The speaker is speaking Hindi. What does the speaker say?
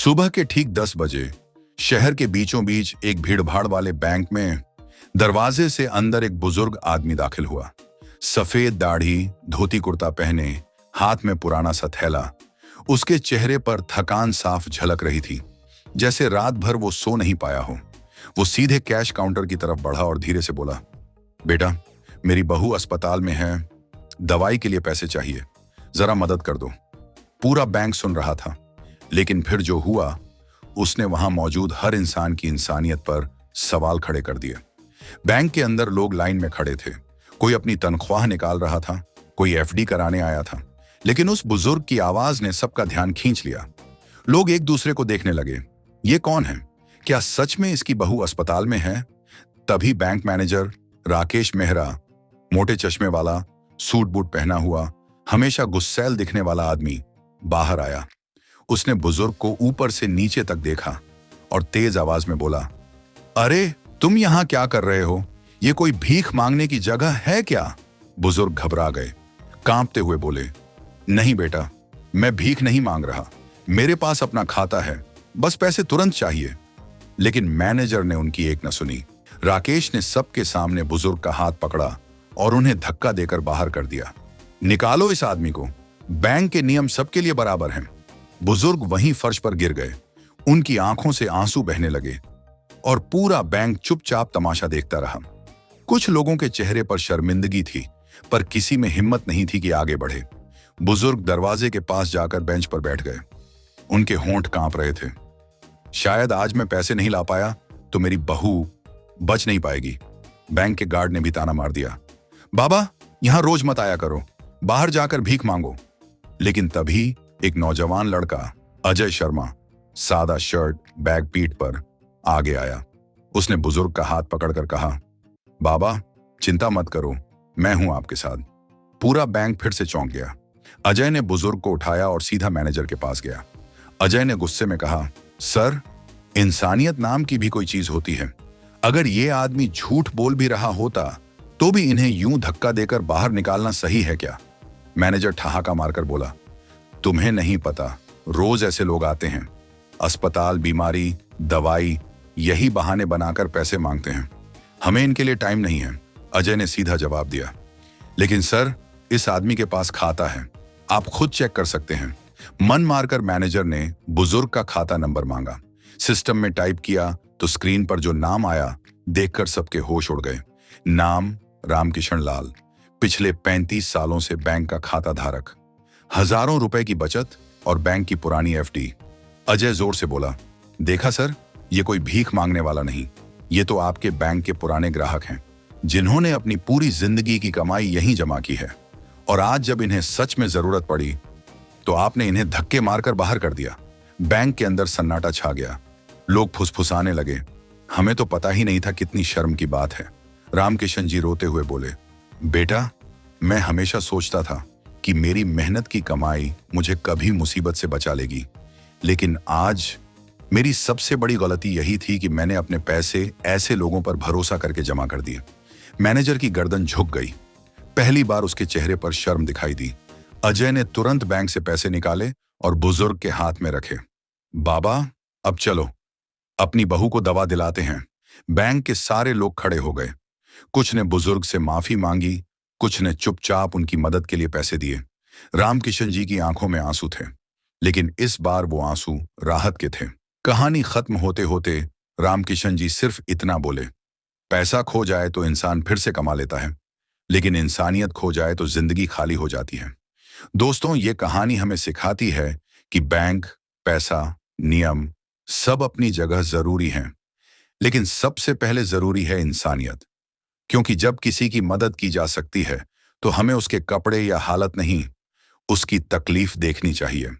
सुबह के ठीक 10 बजे शहर के बीचों बीच एक भीड़भाड़ वाले बैंक में दरवाजे से अंदर एक बुजुर्ग आदमी दाखिल हुआ। सफेद दाढ़ी, धोती कुर्ता पहने, हाथ में पुराना सा थैला। उसके चेहरे पर थकान साफ झलक रही थी, जैसे रात भर वो सो नहीं पाया हो। वो सीधे कैश काउंटर की तरफ बढ़ा और धीरे से बोला, बेटा, मेरी बहू अस्पताल में है, दवाई के लिए पैसे चाहिए, जरा मदद कर दो। पूरा बैंक सुन रहा था, लेकिन फिर जो हुआ उसने वहां मौजूद हर इंसान की इंसानियत पर सवाल खड़े कर दिए। बैंक के अंदर लोग लाइन में खड़े थे, कोई अपनी तनख्वाह निकाल रहा था, कोई एफडी कराने आया था, लेकिन उस बुजुर्ग की आवाज ने सबका ध्यान खींच लिया। लोग एक दूसरे को देखने लगे, ये कौन है? क्या सच में इसकी बहू अस्पताल में है? तभी बैंक मैनेजर राकेश मेहरा, मोटे चश्मे वाला, सूट बूट पहना हुआ, हमेशा गुस्सैल दिखने वाला आदमी बाहर आया। उसने बुजुर्ग को ऊपर से नीचे तक देखा और तेज आवाज में बोला, अरे तुम यहां क्या कर रहे हो? ये कोई भीख मांगने की जगह है क्या? बुजुर्ग घबरा गए, कांपते हुए बोले, नहीं बेटा, मैं भीख नहीं मांग रहा, मेरे पास अपना खाता है, बस पैसे तुरंत चाहिए। लेकिन मैनेजर ने उनकी एक न सुनी। राकेश ने सबके सामने बुजुर्ग का हाथ पकड़ा और उन्हें धक्का देकर बाहर कर दिया। निकालो इस आदमी को, बैंक के नियम सबके लिए बराबर हैं। बुजुर्ग वहीं फर्श पर गिर गए, उनकी आंखों से आंसू बहने लगे और पूरा बैंक चुपचाप तमाशा देखता रहा। कुछ लोगों के चेहरे पर शर्मिंदगी थी, पर किसी में हिम्मत नहीं थी कि आगे बढ़े। बुजुर्ग दरवाजे के पास जाकर बेंच पर बैठ गए। उनके होंठ कांप रहे थे। शायद आज मैं पैसे नहीं ला पाया तो मेरी बहू बच नहीं पाएगी। बैंक के गार्ड ने भी ताना मार दिया, बाबा, यहां रोज मत आया करो, बाहर जाकर भीख मांगो। लेकिन तभी एक नौजवान लड़का, अजय शर्मा, सादा शर्ट, बैग पीठ पर, आगे आया। उसने बुजुर्ग का हाथ पकड़कर कहा, बाबा, चिंता मत करो, मैं हूं आपके साथ। पूरा बैंक फिर से चौंक गया। अजय ने बुजुर्ग को उठाया और सीधा मैनेजर के पास गया। अजय ने गुस्से में कहा, सर, इंसानियत नाम की भी कोई चीज होती है। अगर ये आदमी झूठ बोल भी रहा होता तो भी इन्हें यूं धक्का देकर बाहर निकालना सही है क्या? मैनेजर ठहाका मारकर बोला, तुम्हें नहीं पता, रोज ऐसे लोग आते हैं, अस्पताल, बीमारी, दवाई, यही बहाने बनाकर पैसे मांगते हैं। हमें इनके लिए टाइम नहीं है। अजय ने सीधा जवाब दिया, लेकिन सर, इस आदमी के पास खाता है, आप खुद चेक कर सकते हैं। मन मारकर मैनेजर ने बुजुर्ग का खाता नंबर मांगा। सिस्टम में टाइप किया तो स्क्रीन पर जो नाम आया देखकर सबके होश उड़ गए। नाम रामकिशन लाल, पिछले 35 सालों से बैंक का खाता धारक, हजारों रुपए की बचत और बैंक की पुरानी एफडी। अजय जोर से बोला, देखा सर, ये कोई भीख मांगने वाला नहीं, ये तो आपके बैंक के पुराने ग्राहक हैं, जिन्होंने अपनी पूरी जिंदगी की कमाई यहीं जमा की है। और आज जब इन्हें सच में जरूरत पड़ी तो आपने इन्हें धक्के मारकर बाहर कर दिया। बैंक के अंदर सन्नाटा छा गया। लोग फुसफुसाने लगे, हमें तो पता ही नहीं था कितनी शर्म की बात है। रामकिशन जी रोते हुए बोले, बेटा, मैं हमेशा सोचता था कि मेरी मेहनत की कमाई मुझे कभी मुसीबत से बचा लेगी, लेकिन आज मेरी सबसे बड़ी गलती यही थी कि मैंने अपने पैसे ऐसे लोगों पर भरोसा करके जमा कर दिए। मैनेजर की गर्दन झुक गई। पहली बार उसके चेहरे पर शर्म दिखाई दी। अजय ने तुरंत बैंक से पैसे निकाले और बुजुर्ग के हाथ में रखे। बाबा, अब चलो, अपनी बहू को दवा दिलाते हैं। बैंक के सारे लोग खड़े हो गए। कुछ ने बुजुर्ग से माफी मांगी, कुछ ने चुपचाप उनकी मदद के लिए पैसे दिए। रामकिशन जी की आंखों में आंसू थे, लेकिन इस बार वो आंसू राहत के थे। कहानी खत्म होते होते रामकिशन जी सिर्फ इतना बोले, पैसा खो जाए तो इंसान फिर से कमा लेता है, लेकिन इंसानियत खो जाए तो जिंदगी खाली हो जाती है। दोस्तों, ये कहानी हमें सिखाती है कि बैंक, पैसा, नियम सब अपनी जगह जरूरी हैं, लेकिन सबसे पहले जरूरी है इंसानियत। क्योंकि जब किसी की मदद की जा सकती है तो हमें उसके कपड़े या हालत नहीं, उसकी तकलीफ देखनी चाहिए।